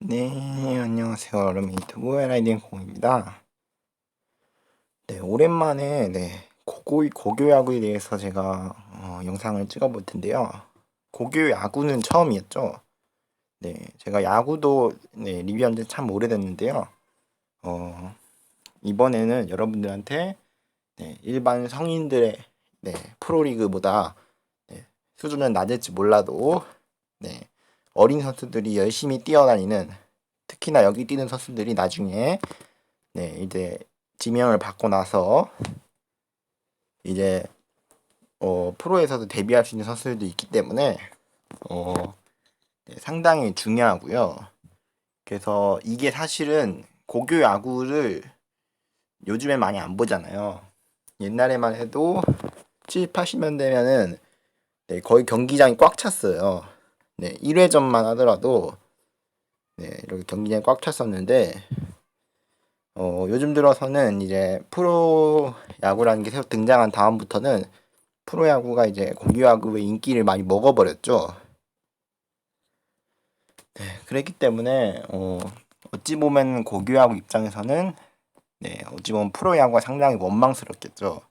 네, 안녕하세요. 여러분 유튜브 LIDN 공입니다. 네, 오랜만에 고교 야구에 대해서 제가 영상을 찍어볼 텐데요. 고교 야구는 처음이었죠. 네, 제가 야구도 리뷰한 지 참 오래됐는데요. 어, 이번에는 여러분들한테 일반 성인들의 프로리그보다 수준은 낮을지 몰라도 네, 어린 선수들이 열심히 뛰어다니는, 특히나 여기 뛰는 선수들이 나중에 이제 지명을 받고 나서 이제 프로에서도 데뷔할 수 있는 선수들도 있기 때문에 어, 상당히 중요하고요. 그래서 이게 사실은 고교 야구를 요즘에 많이 안 보잖아요. 옛날에만 해도 7, 80년대면은 거의 경기장이 꽉 찼어요. 1회전만 하더라도 이렇게 경기장이 꽉 찼었는데 요즘 들어서는 이제 프로 야구라는 게 새로 등장한 다음부터는 프로야구가 이제 고교야구의 인기를 많이 먹어버렸죠. 그랬기 때문에 어찌 보면 고교야구 입장에서는 어찌 보면 프로야구가 상당히 원망스럽겠죠.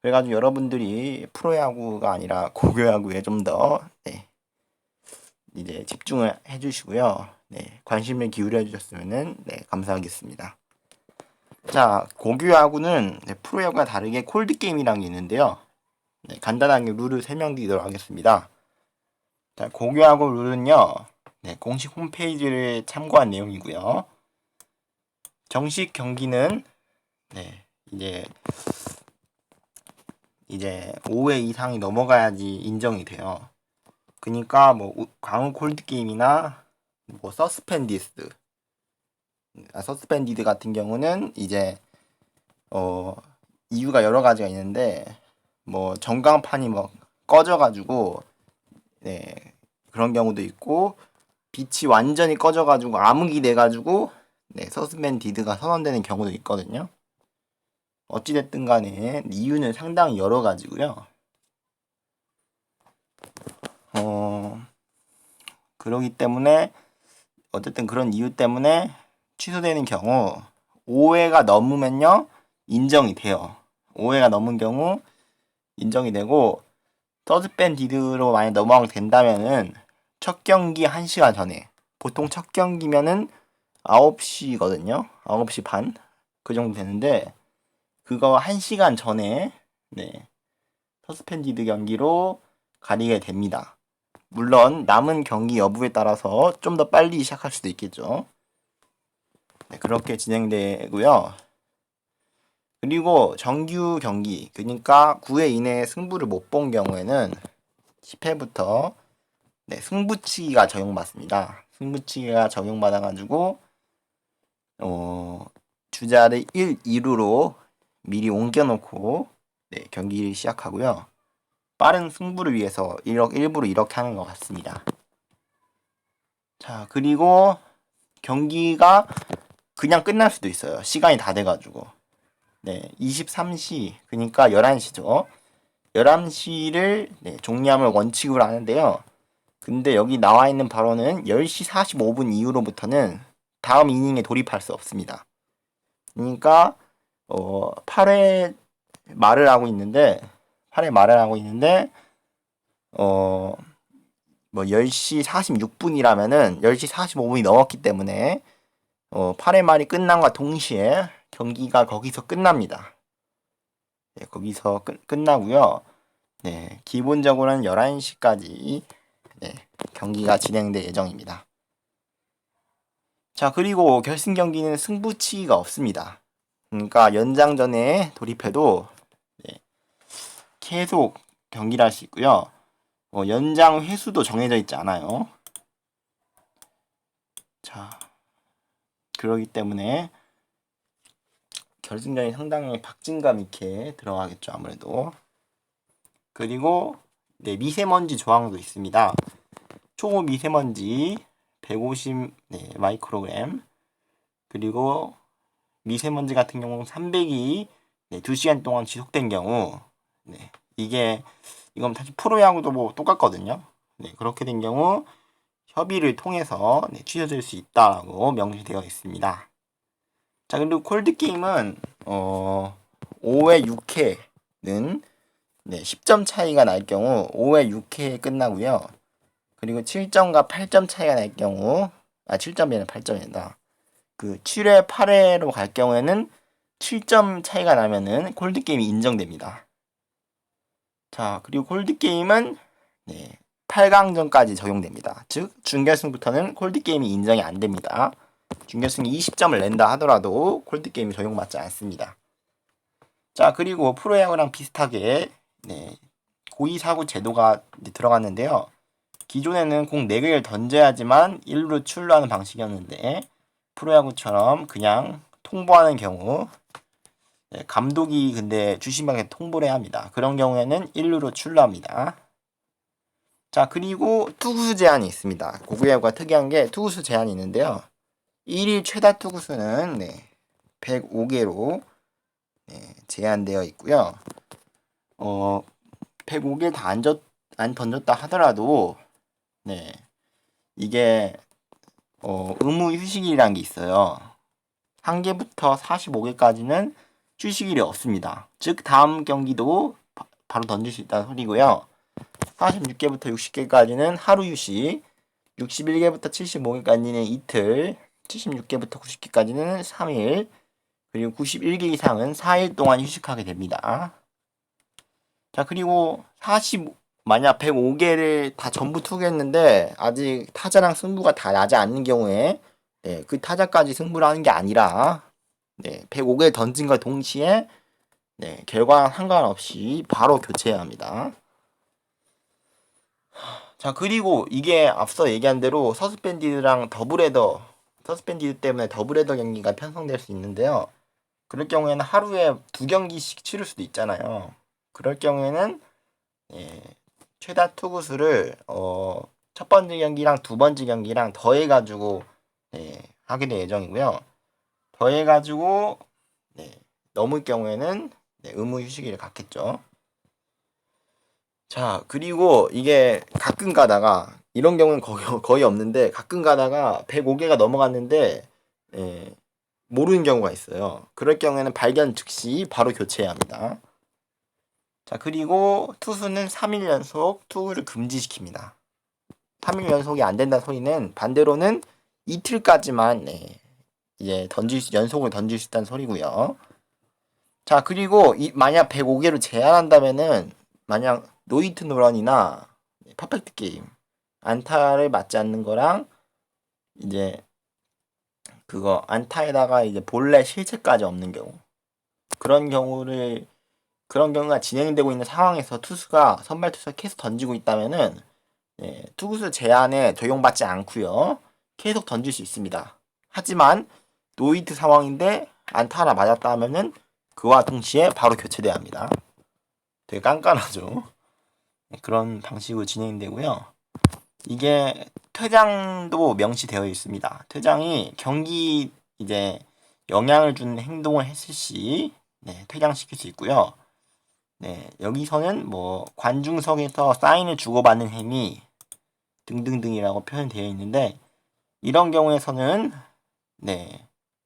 그래가지고 여러분들이 프로야구가 아니라 고교야구에 좀 더 이제 집중을 해주시고요. 관심을 기울여 주셨으면 감사하겠습니다. 자, 고교야구는 프로야구와 다르게 콜드게임이라는 게 있는데요. 간단하게 룰을 설명드리도록 하겠습니다. 자, 고교야구 룰은요, 공식 홈페이지를 참고한 내용이고요. 정식 경기는, 이제 5회 이상이 넘어가야지 인정이 돼요. 그러니까 뭐 광우 콜드게임이나 뭐 서스펜디드 같은 경우는 이제 이유가 여러 가지가 있는데, 뭐 전광판이 뭐 꺼져가지고 그런 경우도 있고, 빛이 완전히 꺼져가지고 암흑이 돼가지고 서스펜디드가 선언되는 경우도 있거든요. 어찌됐든 간에 이유는 상당히 여러 가지고요. 그러기 때문에 어쨌든 그런 이유 때문에 취소되는 경우 5회가 넘으면요 인정이 돼요. 5회가 넘은 경우 인정이 되고, 서스펜디드로 만약 넘어가게 된다면은 첫 경기 1시간 전에, 보통 첫 경기면은 9시거든요. 9시 반? 그 정도 되는데, 그거 1시간 전에, 서스펜디드 경기로 가리게 됩니다. 물론, 남은 경기 여부에 따라서 좀 더 빨리 시작할 수도 있겠죠. 그렇게 진행되고요. 그리고 정규 경기, 그러니까 9회 이내에 승부를 못 본 경우에는 10회부터 승부치기가 적용받습니다. 승부치기가 적용받아가지고 주자를 1, 2루로 미리 옮겨놓고 경기를 시작하고요. 빠른 승부를 위해서 일부러 이렇게 하는 것 같습니다. 자, 그리고 경기가 그냥 끝날 수도 있어요. 시간이 다 돼가지고. 23시, 그러니까 11시죠. 11시를 종료함을 원칙으로 하는데요. 근데 여기 나와 있는 발언은 10시 45분 이후로부터는 다음 이닝에 돌입할 수 없습니다. 그러니까 8회 말을 하고 있는데 뭐 10시 46분이라면은 10시 45분이 넘었기 때문에 8회 말이 끝남과 동시에 경기가 거기서 끝납니다. 거기서 끝나고요. 기본적으로는 11시까지 경기가 진행될 예정입니다. 자, 그리고 결승 경기는 승부치기가 없습니다. 그러니까 연장전에 돌입해도 계속 경기를 할 수 있고요. 연장 횟수도 정해져 있지 않아요. 자, 그러기 때문에 결승전이 상당히 박진감 있게 들어가겠죠, 아무래도. 그리고 미세먼지 조항도 있습니다. 초미세먼지 150 마이크로그램, 그리고 미세먼지 같은 경우는 300이 2시간 동안 지속된 경우, 이건 사실 프로야구도 뭐 똑같거든요. 그렇게 된 경우 협의를 통해서 취소될 수 있다라고 명시되어 있습니다. 자, 그리고 콜드게임은 5회 6회는 10점 차이가 날 경우 5회 6회에 끝나고요. 그리고 7점과 8점 차이가 날 경우 7점이 아니라 8점이다. 그 7회 8회로 갈 경우에는 7점 차이가 나면은 콜드게임이 인정됩니다. 자, 그리고 콜드게임은 8강전까지 적용됩니다. 즉 준결승부터는 콜드게임이 인정이 안 됩니다. 준결승이 20점을 낸다 하더라도 콜드게임이 적용받지 않습니다. 자, 그리고 프로야구랑 비슷하게 고의사구 제도가 들어갔는데요. 기존에는 공 4개를 던져야지만 1루로 출루하는 방식이었는데 프로야구처럼 그냥 통보하는 경우 감독이 근데 주심에게 통보를 해야 합니다. 그런 경우에는 1루로 출루합니다. 자, 그리고 투구수 제한이 있습니다. 고구야구가 특이한 게 투구수 제한이 있는데요. 1일 최다 투구수는 105개로 제한되어 있고요. 105개 다 안 던졌다 하더라도 이게 의무 휴식이라는 게 있어요. 1개부터 45개까지는 휴식일이 없습니다. 즉 다음 경기도 바로 던질 수 있다는 소리고요. 46개부터 60개까지는 하루 휴식, 61개부터 75개까지는 이틀, 76개부터 90개까지는 3일, 그리고 91개 이상은 4일 동안 휴식하게 됩니다. 자, 그리고 만약 105개를 다 전부 투구했는데 아직 타자랑 승부가 다 나지 않는 경우에 그 타자까지 승부를 하는 게 아니라 105개를 던진 것 동시에 결과랑 상관없이 바로 교체해야 합니다. 자, 그리고 이게 앞서 얘기한 대로 서스펜디드 때문에 더블헤더 경기가 편성될 수 있는데요. 그럴 경우에는 하루에 2경기씩 치를 수도 있잖아요. 그럴 경우에는 최다 투구수를 첫 번째 경기랑 두 번째 경기랑 더해가지고 하게 될 예정이고요. 더해가지고 넘을 경우에는 의무 휴식일을 갖겠죠. 자, 그리고 이게 가끔 가다가 이런 경우는 거의 없는데 가끔 가다가 105개가 넘어갔는데 모르는 경우가 있어요. 그럴 경우에는 발견 즉시 바로 교체해야 합니다. 자, 그리고 투수는 3일 연속 투구를 금지시킵니다. 3일 연속이 안 된다는 소리는 반대로는 이틀까지만 이제 연속을 던질 수 있다는 소리고요. 자, 그리고 만약 105개로 제한한다면은 만약 노히트 노런이나 퍼펙트 게임 안타를 맞지 않는 거랑 이제 그거 안타에다가 이제 본래 실책까지 없는 경우 그런 경우가 진행되고 있는 상황에서 선발 투수가 계속 던지고 있다면은 투구수 제한에 적용받지 않고요. 계속 던질 수 있습니다. 하지만 노히트 상황인데 안타 하나 맞았다 하면은 그와 동시에 바로 교체돼야 합니다. 되게 깐깐하죠. 그런 방식으로 진행되고요. 이게 퇴장도 명시되어 있습니다. 퇴장이 경기 이제 영향을 주는 행동을 했을 시 퇴장시킬 수 있고요. 여기서는 뭐 관중석에서 사인을 주고받는 행위 등등등이라고 표현되어 있는데 이런 경우에서는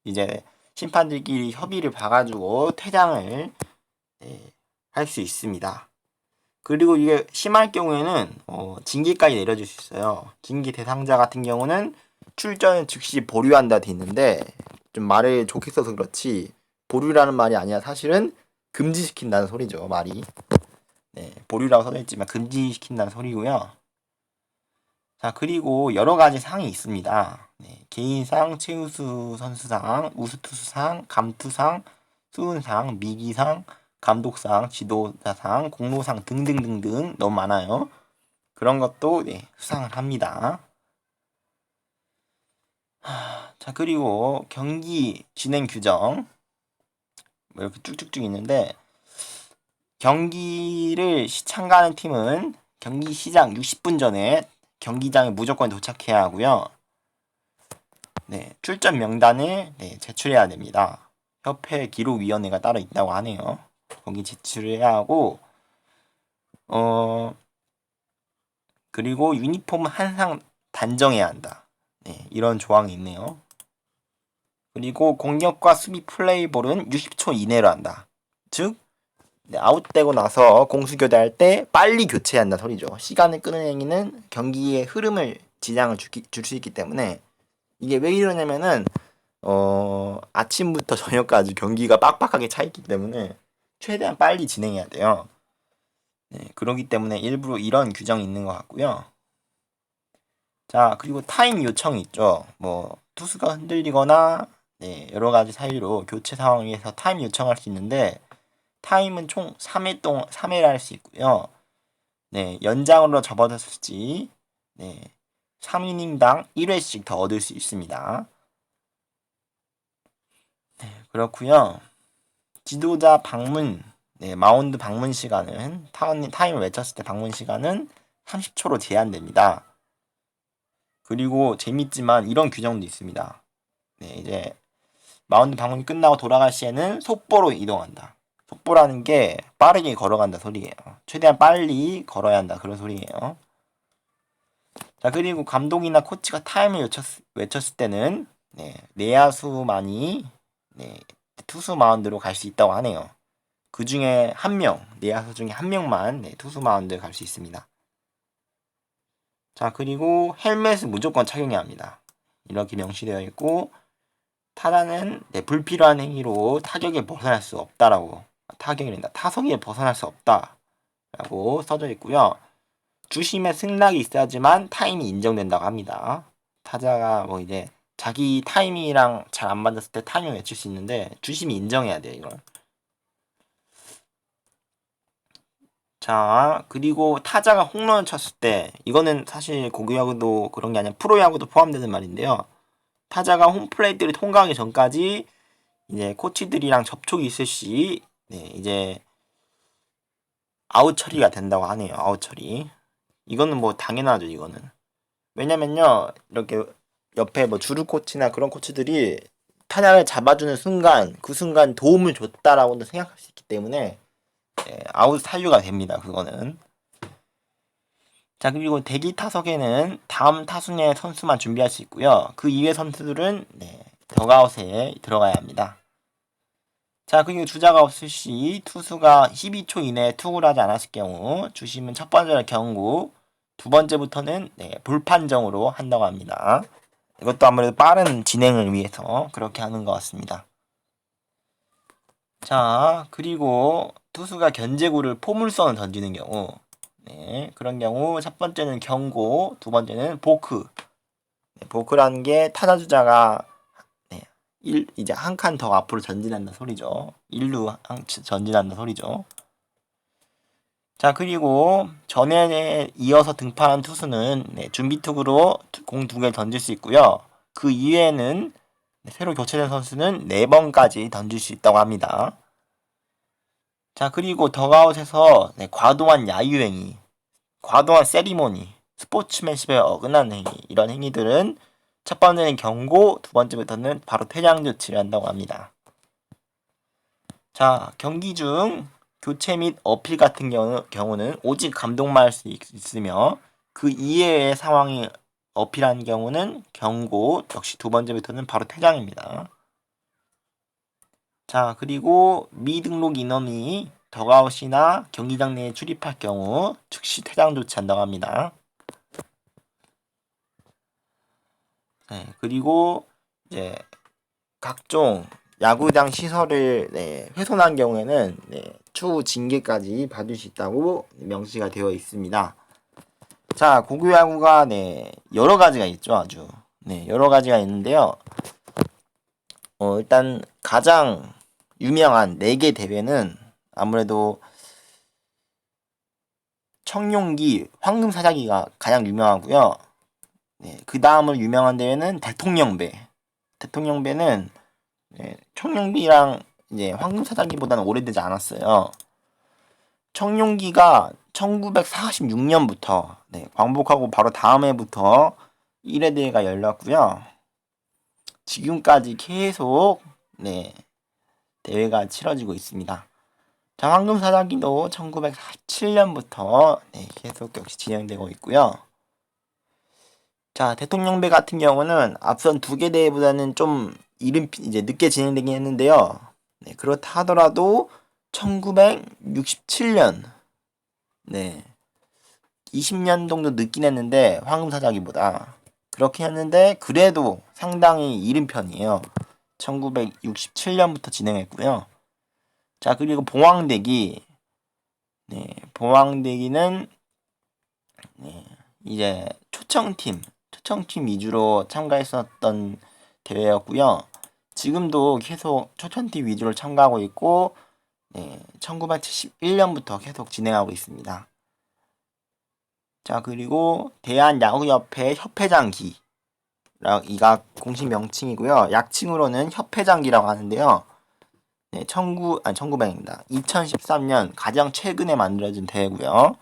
이제 심판들끼리 협의를 봐가지고 퇴장을 할 수 있습니다. 그리고 이게 심할 경우에는 징계까지 내려줄 수 있어요. 징계 대상자 같은 경우는 출전을 즉시 보류한다 돼 있는데 좀 말을 좋게 써서 그렇지 보류라는 말이 아니라 사실은 금지시킨다는 소리죠. 말이 보류라고 써져 있지만 금지시킨다는 소리고요. 자, 그리고 여러 가지 상이 있습니다. 개인상, 최우수 선수상, 우수투수상, 감투상, 수훈상, 미기상, 감독상, 지도자상, 공로상 등등등등 너무 많아요. 그런 것도 수상을 합니다. 자, 그리고 경기 진행 규정 이렇게 쭉쭉쭉 있는데 경기를 참가하는 팀은 경기 시작 60분 전에 경기장에 무조건 도착해야 하고요. 출전 명단을 제출해야 됩니다. 협회 기록위원회가 따로 있다고 하네요. 거기 제출을 해야 하고 그리고 유니폼은 항상 단정해야 한다. 네, 이런 조항이 있네요. 그리고 공격과 수비 플레이볼은 60초 이내로 한다. 즉 아웃되고 나서 공수 교대할 때 빨리 교체해야 한다 소리죠. 시간을 끄는 행위는 경기의 흐름을 지장을 줄 수 있기 때문에 이게 왜 이러냐면은 아침부터 저녁까지 경기가 빡빡하게 차 있기 때문에 최대한 빨리 진행해야 돼요. 네, 그러기 때문에 일부러 이런 규정이 있는 것 같고요. 자, 그리고 타임 요청이 있죠. 뭐 투수가 흔들리거나 네, 여러 가지 사유로 교체 상황에서 타임 요청할 수 있는데 타임은 총 3회를 할 수 있고요. 네, 연장으로 접어들었을지 네, 3이닝당 1회씩 더 얻을 수 있습니다. 네, 그렇고요. 지도자 방문, 네, 마운드 방문 시간은 타임을 외쳤을 때 방문 시간은 30초로 제한됩니다. 그리고 재밌지만 이런 규정도 있습니다. 네, 이제 마운드 방문이 끝나고 돌아갈 시에는 속보로 이동한다. 속보라는 게 빠르게 걸어간다 소리예요. 최대한 빨리 걸어야 한다 그런 소리예요. 자, 그리고 감독이나 코치가 타임을 외쳤을 때는 네, 내야수만이 네, 투수 마운드로 갈 수 있다고 하네요. 그 중에 한 명, 내야수 중에 한 명만 네, 투수 마운드에 갈 수 있습니다. 자, 그리고 헬멧은 무조건 착용해야 합니다. 이렇게 명시되어 있고 타자는 네, 불필요한 행위로 타격에 벗어날 수 없다라고 타석에 벗어날 수 없다라고 써져 있고요. 주심의 승낙이 있어야지만 타임이 인정된다고 합니다. 타자가 뭐 이제 자기 타이밍이랑 잘 안 맞았을 때 타이밍을 외칠 수 있는데 주심이 인정해야 돼요, 이걸. 자, 그리고 타자가 홈런을 쳤을 때 이거는 사실 고교야구도 그런 게 아니라 프로야구도 포함되는 말인데요. 타자가 홈플레이트를 통과하기 전까지 이제 코치들이랑 접촉이 있을 시 네, 이제 아웃 처리가 된다고 하네요. 아웃 처리. 이거는 뭐 당연하죠, 이거는. 왜냐면요. 이렇게 옆에 뭐 주루 코치나 그런 코치들이 타자를 잡아주는 순간 그 순간 도움을 줬다라고도 생각할 수 있기 때문에 아웃 사유가 됩니다. 그거는. 자, 그리고 대기 타석에는 다음 타순의 선수만 준비할 수 있고요. 그 이외 선수들은 덕아웃에 들어가야 합니다. 자, 그리고 주자가 없을 시 투수가 12초 이내에 투구를 하지 않았을 경우 주심은 첫 번째로 경고, 두 번째부터는 불판정으로 한다고 합니다. 이것도 아무래도 빠른 진행을 위해서 그렇게 하는 것 같습니다. 자, 그리고 투수가 견제구를 포물선을 던지는 경우 그런 경우 첫 번째는 경고, 두 번째는 보크. 보크라는 게 타자 주자가 이제 한 칸 더 앞으로 전진한다 소리죠. 1루 전진한다 소리죠. 자, 그리고 전에 이어서 등판한 투수는 준비투구로 공 2개를 던질 수 있고요. 그 이외에는 새로 교체된 선수는 4번까지 던질 수 있다고 합니다. 자, 그리고 덕아웃에서 과도한 야유행위, 과도한 세리머니, 스포츠맨십에 어긋난 행위, 이런 행위들은 첫 번째는 경고, 두 번째부터는 바로 퇴장 조치를 한다고 합니다. 자, 경기 중 교체 및 어필 같은 경우는 오직 감독만 할 수 있으며 그 이외의 상황이 어필한 경우는 경고, 역시 두 번째부터는 바로 퇴장입니다. 자, 그리고 미등록 인원이 덕아웃이나 경기장 내에 출입할 경우 즉시 퇴장 조치한다고 합니다. 그리고 이제 각종 야구장 시설을 훼손한 경우에는 추후 징계까지 받을 수 있다고 명시가 되어 있습니다. 자, 고교야구가 여러 가지가 있죠, 아주. 여러 가지가 있는데요. 일단 가장 유명한 4개 대회는 아무래도 청룡기, 황금사자기가 가장 유명하고요. 그 다음으로 유명한 대회는 대통령배. 대통령배는 청룡기랑 이제 황금사자기보다는 오래되지 않았어요. 청룡기가 1946년부터 광복하고 바로 다음 해부터 1회 대회가 열렸고요. 지금까지 계속 대회가 치러지고 있습니다. 자, 황금사자기도 1947년부터 계속 역시 진행되고 있고요. 자, 대통령배 같은 경우는 앞선 두 개 대회보다는 좀 이제 늦게 진행되긴 했는데요. 네, 그렇다 하더라도 1967년, 네, 20년 정도 늦긴 했는데 황금사자기보다 그렇게 했는데 그래도 상당히 이른 편이에요. 1967년부터 진행했고요. 자, 그리고 봉황대기, 네, 봉황대기는 네, 이제 초청팀 위주로 참가했었던 대회였고요. 지금도 계속 초청팀 위주로 참가하고 있고, 네, 1971년부터 계속 진행하고 있습니다. 자, 그리고 대한야구협회 협회장기, 이가 공식 명칭이고요. 약칭으로는 협회장기라고 하는데요. 네, 1900입니다. 2013년 가장 최근에 만들어진 대회고요.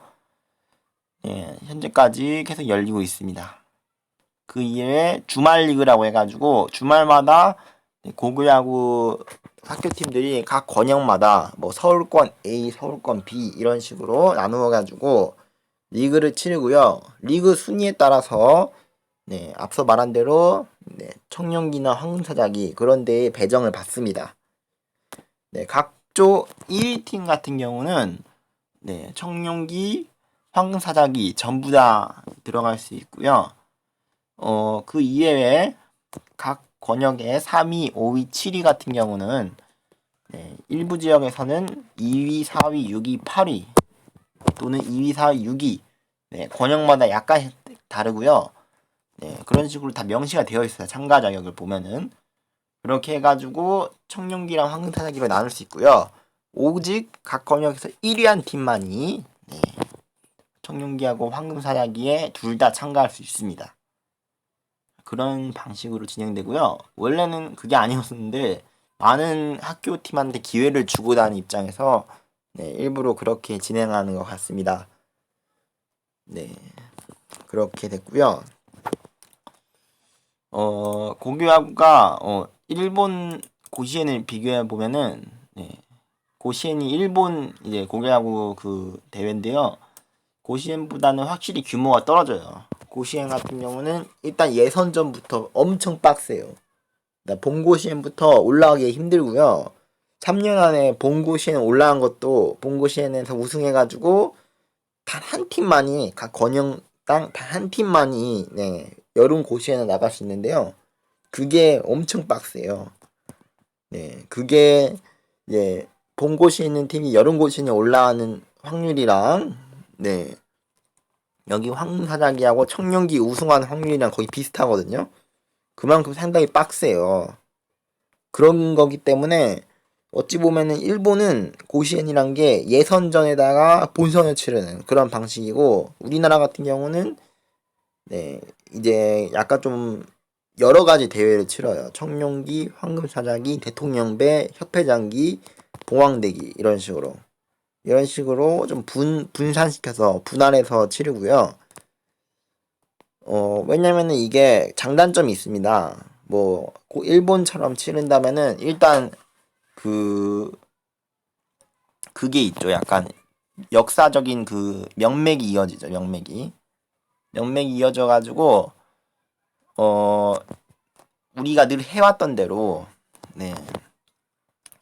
네, 현재까지 계속 열리고 있습니다. 그 이외에 주말 리그라고 해가지고 주말마다 고교야구 학교팀들이 각 권역마다 뭐 서울권 A, 서울권 B 이런 식으로 나누어가지고 리그를 치르고요. 리그 순위에 따라서 네, 앞서 말한 대로 네, 청룡기나 황금사자기 그런 데에 배정을 받습니다. 네, 각조 1위 팀 같은 경우는 네, 청룡기, 황금사자기 전부 다 들어갈 수 있고요. 그 이외에 각 권역의 3위, 5위, 7위 같은 경우는 네, 일부 지역에서는 2위, 4위, 6위, 8위 또는 2위, 4위, 6위 네, 권역마다 약간 다르고요. 네, 그런 식으로 다 명시가 되어 있어요. 참가 자격을 보면은 그렇게 해가지고 청룡기랑 황금사자기로 나눌 수 있고요. 오직 각 권역에서 1위한 팀만이 네, 청룡기하고 황금사자기에 둘 다 참가할 수 있습니다. 그런 방식으로 진행되고요. 원래는 그게 아니었는데 많은 학교팀한테 기회를 주고다는 입장에서 네, 일부러 그렇게 진행하는 것 같습니다. 네, 그렇게 됐고요. 고교야구가 일본 고시엔을 비교해 보면은 네, 고시엔이 일본 이제 고교야구 그 대회인데요. 고시엔보다는 확실히 규모가 떨어져요. 고시엔 같은 경우는 일단 예선전부터 엄청 빡세요. 본고시엔부터 올라가기 힘들고요. 3년 안에 본고시엔 올라간 것도 본고시엔에서 우승해가지고 단 한 팀만이 각 권역당 단 한 팀만이 네, 여름 고시엔에 나갈 수 있는데요. 그게 엄청 빡세요. 네, 그게 이제 본고시에 있는 팀이 여름 고시엔에 올라가는 확률이랑 네 여기 황사자기하고 청룡기 우승하는 확률이랑 거의 비슷하거든요. 그만큼 상당히 빡세요. 그런 거기 때문에 어찌 보면은 일본은 고시엔이란 게 예선전에다가 본선을 치르는 그런 방식이고 우리나라 같은 경우는 네 이제 약간 좀 여러 가지 대회를 치러요. 청룡기, 황금사자기, 대통령배, 협회장기, 봉황대기 이런 식으로 좀 분산시켜서 분할해서 치르고요. 왜냐면은 이게 장단점이 있습니다. 뭐 일본처럼 치른다면은 일단 그게 있죠. 약간 역사적인 그 명맥이 이어지죠. 명맥이 이어져 가지고 우리가 늘 해왔던 대로 네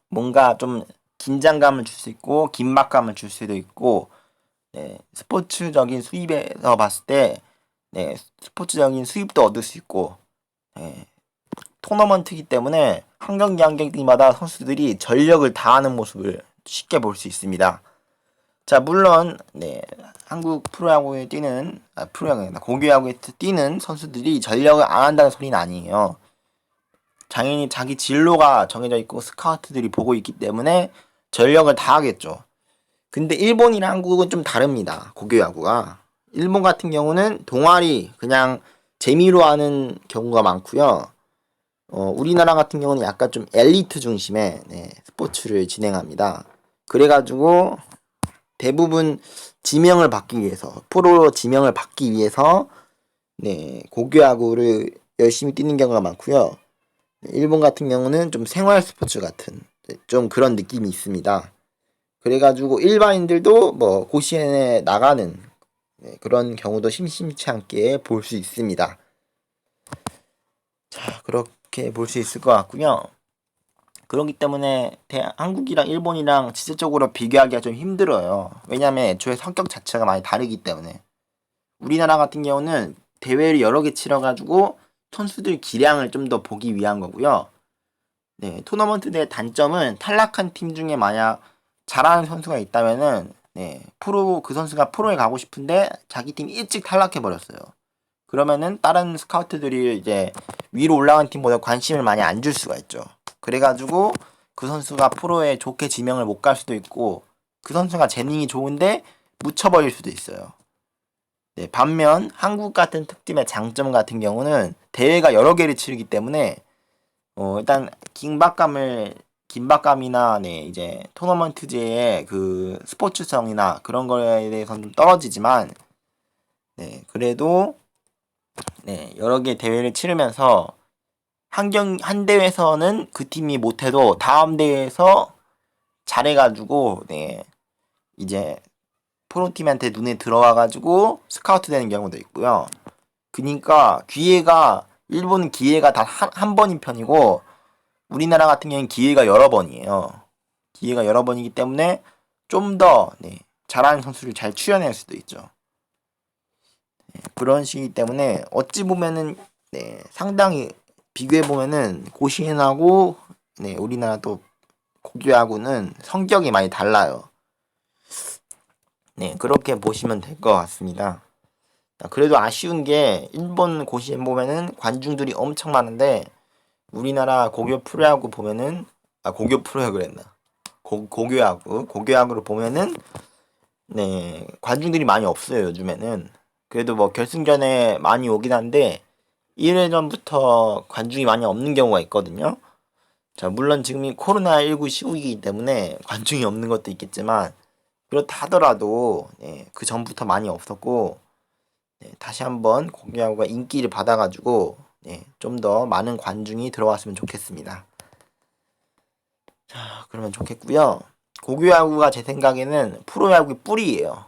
뭔가 좀 긴장감을 줄 수 있고 긴박감을 줄 수도 있고 네, 스포츠적인 수입에서 봤을 때 네, 스포츠적인 수입도 얻을 수 있고 네, 토너먼트이기 때문에 한 경기 한 경기마다 선수들이 전력을 다하는 모습을 쉽게 볼 수 있습니다. 자, 물론 네, 한국 프로야구에 뛰는 프로야구가 고교야구에 뛰는 선수들이 전력을 안 한다는 소리는 아니에요. 당연히 자기 진로가 정해져 있고 스카우트들이 보고 있기 때문에 전력을 다하겠죠. 근데 일본이랑 한국은 좀 다릅니다. 고교야구가. 일본 같은 경우는 동아리 그냥 재미로 하는 경우가 많고요. 우리나라 같은 경우는 약간 좀 엘리트 중심의 네, 스포츠를 진행합니다. 그래가지고 대부분 지명을 받기 위해서 프로 지명을 받기 위해서 네, 고교야구를 열심히 뛰는 경우가 많고요. 일본 같은 경우는 좀 생활 스포츠 같은 좀 그런 느낌이 있습니다. 그래가지고 일반인들도 뭐 고시엔에 나가는 네, 그런 경우도 심심치 않게 볼 수 있습니다. 자, 그렇게 볼 수 있을 것 같고요. 그렇기 때문에 한국이랑 일본이랑 지질적으로 비교하기가 좀 힘들어요. 왜냐면 애초에 성격 자체가 많이 다르기 때문에. 우리나라 같은 경우는 대회를 여러 개 치러가지고 선수들 기량을 좀 더 보기 위한 거고요. 네, 토너먼트 대 단점은 탈락한 팀 중에 만약 잘하는 선수가 있다면은 네, 그 선수가 프로에 가고 싶은데 자기 팀이 일찍 탈락해 버렸어요. 그러면은 다른 스카우트들이 이제 위로 올라간 팀보다 관심을 많이 안 줄 수가 있죠. 그래가지고 그 선수가 프로에 좋게 지명을 못 갈 수도 있고 그 선수가 재능이 좋은데 묻혀버릴 수도 있어요. 네, 반면 한국 같은 특팀의 장점 같은 경우는 대회가 여러 개를 치르기 때문에 일단 긴박감이나 네, 이제 토너먼트제의 그 스포츠성이나 그런 거에 대해서는 좀 떨어지지만 네, 그래도 네, 여러 개 대회를 치르면서 한 대회에서는 그 팀이 못해도 다음 대회에서 잘해가지고 네, 이제 프로팀한테 눈에 들어와가지고 스카우트 되는 경우도 있고요. 그니까 일본은 기회가 단 한 번인 편이고 우리나라 같은 경우는 기회가 여러 번이에요. 기회가 여러 번이기 때문에 좀 더 네, 잘하는 선수를 잘 추려낼 수도 있죠. 네, 그런 식이기 때문에 어찌 보면은 네, 상당히 비교해 보면은 고시인하고 네, 우리나라 또 고교하고는 성격이 많이 달라요. 네, 그렇게 보시면 될 것 같습니다. 그래도 아쉬운 게 일본 고시엔 보면은 관중들이 엄청 많은데 우리나라 고교 프로야구 보면은 고교 프로야구 그랬나? 고교야구로 보면은 네, 관중들이 많이 없어요, 요즘에는. 그래도 뭐 결승전에 많이 오긴 한데 1회전부터 관중이 많이 없는 경우가 있거든요. 자, 물론 지금이 코로나19 시국이기 때문에 관중이 없는 것도 있겠지만 그렇다 하더라도 네, 그 전부터 많이 없었고 네, 다시 한번 고교야구가 인기를 받아가지고 네, 좀 더 많은 관중이 들어왔으면 좋겠습니다. 자, 그러면 좋겠고요. 고교야구가 제 생각에는 프로야구의 뿌리예요.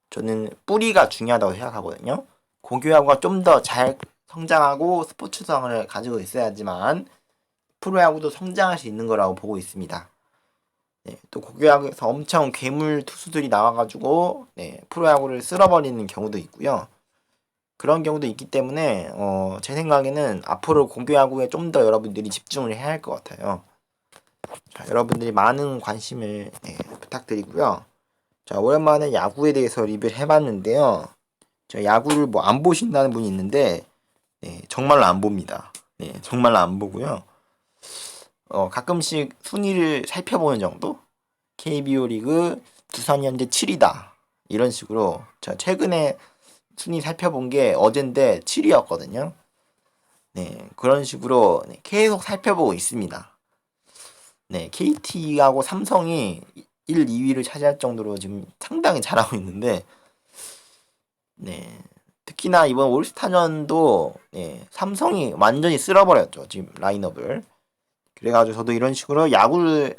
저는 뿌리가 중요하다고 생각하거든요. 고교야구가 좀 더 잘 성장하고 스포츠성을 가지고 있어야지만 프로야구도 성장할 수 있는 거라고 보고 있습니다. 네, 또 고교야구에서 엄청 괴물 투수들이 나와가지고 네, 프로야구를 쓸어버리는 경우도 있고요. 그런 경우도 있기 때문에 제 생각에는 앞으로 고교야구에 좀 더 여러분들이 집중을 해야 할 것 같아요. 자, 여러분들이 많은 관심을 네, 부탁드리고요. 자, 오랜만에 야구에 대해서 리뷰를 해봤는데요. 저 야구를 뭐 안 보신다는 분이 있는데 네, 정말로 안 봅니다. 네, 정말로 안 보고요. 가끔씩 순위를 살펴보는 정도? KBO 리그 두산이 현재 7위다. 이런 식으로 자, 최근에 순위 살펴본 게 어젠데 7위였거든요. 네, 그런 식으로 네, 계속 살펴보고 있습니다. 네, KT하고 삼성이 1, 2위를 차지할 정도로 지금 상당히 잘하고 있는데, 네, 특히나 이번 올스타전도 네, 삼성이 완전히 쓸어버렸죠. 지금 라인업을. 그래가지고 저도 이런 식으로 야구를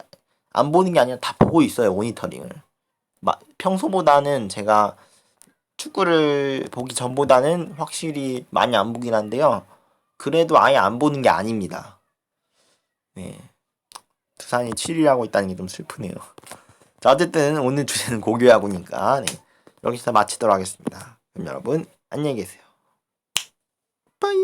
안 보는 게 아니라 다 보고 있어요. 모니터링을. 평소보다는 제가 축구를 보기 전보다는 확실히 많이 안 보긴 한데요. 그래도 아예 안 보는 게 아닙니다. 네. 두산이 7위하고 있다는 게 좀 슬프네요. 자, 어쨌든 오늘 주제는 고교야구니까 네. 여기서 마치도록 하겠습니다. 그럼 여러분 안녕히 계세요. 빠이.